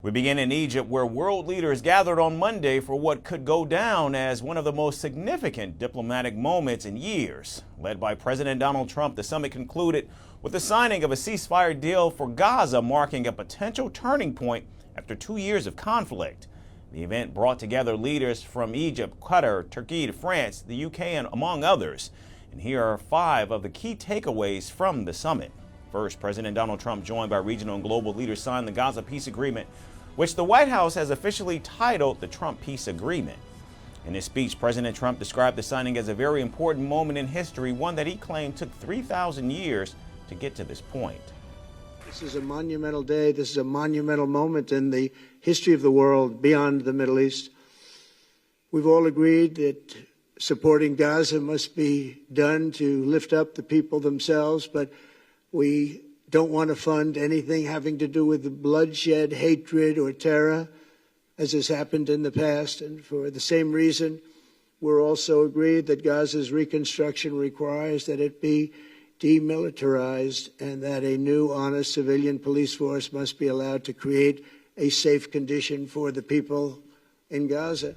We begin in Egypt, where world leaders gathered on Monday for what could go down as one of the most significant diplomatic moments in years. Led by President Donald Trump, the summit concluded with the signing of a ceasefire deal for Gaza, marking a potential turning point after 2 years of conflict. The event brought together leaders from Egypt, Qatar, Türkiye, France, the UK, and among others. And here are 5 of the key takeaways from the summit. First, President Donald Trump, joined by regional and global leaders, signed the Gaza Peace Agreement, which the White House has officially titled the Trump Peace Agreement. In his speech, President Trump described the signing as a very important moment in history, one that he claimed took 3,000 years to get to this point. This is a monumental day. This is a monumental moment in the history of the world beyond the Middle East. We've all agreed that supporting Gaza must be done to lift up the people themselves, but we don't want to fund anything having to do with bloodshed, hatred, or terror, as has happened in the past. And for the same reason, we're also agreed that Gaza's reconstruction requires that it be demilitarized and that a new, honest civilian police force must be allowed to create a safe condition for the people in Gaza.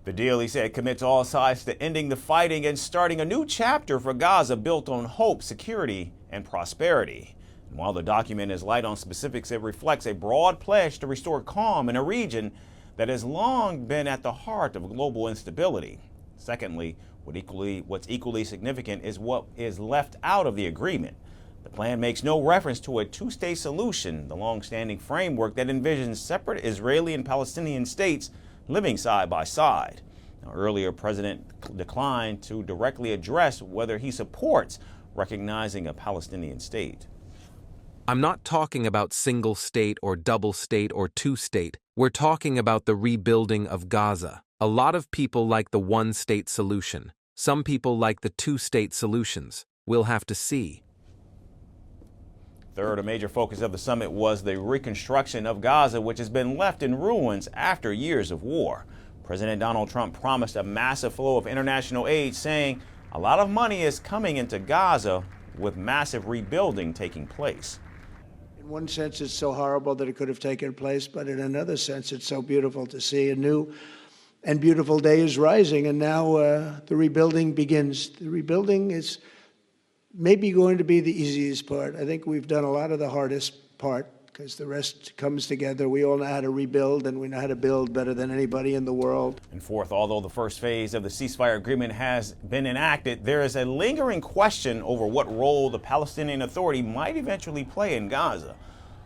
The deal, he said, commits all sides to ending the fighting and starting a new chapter for Gaza built on hope, security, and prosperity. And while the document is light on specifics, it reflects a broad pledge to restore calm in a region that has long been at the heart of global instability. Secondly, what's equally significant is what is left out of the agreement. The plan makes no reference to a two-state solution, the long-standing framework that envisions separate Israeli and Palestinian states living side by side. Now, earlier, President declined to directly address whether he supports recognizing a Palestinian state. I'm not talking about single state or double state or two-state. We're talking about the rebuilding of Gaza. A lot of people like the one-state solution. Some people like the two-state solutions. We'll have to see. Third, a major focus of the summit was the reconstruction of Gaza, which has been left in ruins after years of war. President Donald Trump promised a massive flow of international aid, saying a lot of money is coming into Gaza with massive rebuilding taking place. In one sense, it's so horrible that it could have taken place, but in another sense, it's so beautiful to see a new and beautiful day is rising, and now the rebuilding begins. The rebuilding is maybe going to be the easiest part. I think we've done a lot of the hardest part because the rest comes together. We all know how to rebuild, and we know how to build better than anybody in the world. And fourth, although the first phase of the ceasefire agreement has been enacted, there is a lingering question over what role the Palestinian Authority might eventually play in Gaza.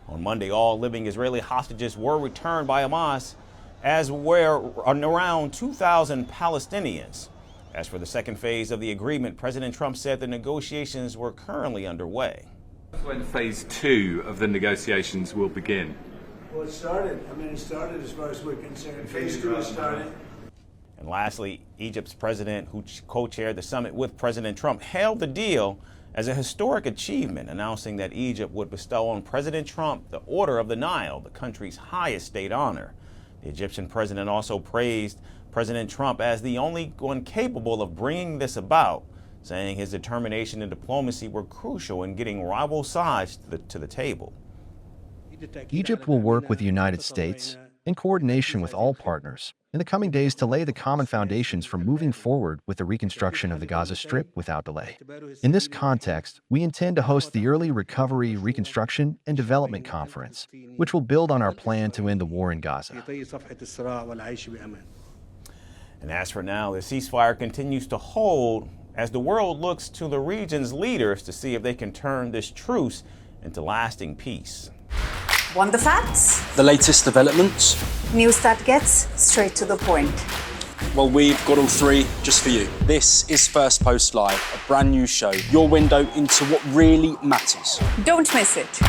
On Monday, all living Israeli hostages were returned by Hamas, as were around 2,000 Palestinians. As for the second phase of the agreement, President Trump said the negotiations were currently underway. When phase 2 of the negotiations will begin? Well, it started. It started as far as we're concerned. Phase 2 has started. And lastly, Egypt's president, who co-chaired the summit with President Trump, hailed the deal as a historic achievement, announcing that Egypt would bestow on President Trump the Order of the Nile, the country's highest state honor. The Egyptian president also praised President Trump as the only one capable of bringing this about, saying his determination and diplomacy were crucial in getting rival sides to the table. Egypt will work with the United States in coordination with all partners in the coming days to lay the common foundations for moving forward with the reconstruction of the Gaza Strip without delay. In this context, we intend to host the Early Recovery, Reconstruction, and Development Conference, which will build on our plan to end the war in Gaza. And as for now, the ceasefire continues to hold as the world looks to the region's leaders to see if they can turn this truce into lasting peace. Want the facts? The latest developments? News that gets straight to the point. Well, we've got all 3 just for you. This is Firstpost Live, a brand new show, your window into what really matters. Don't miss it.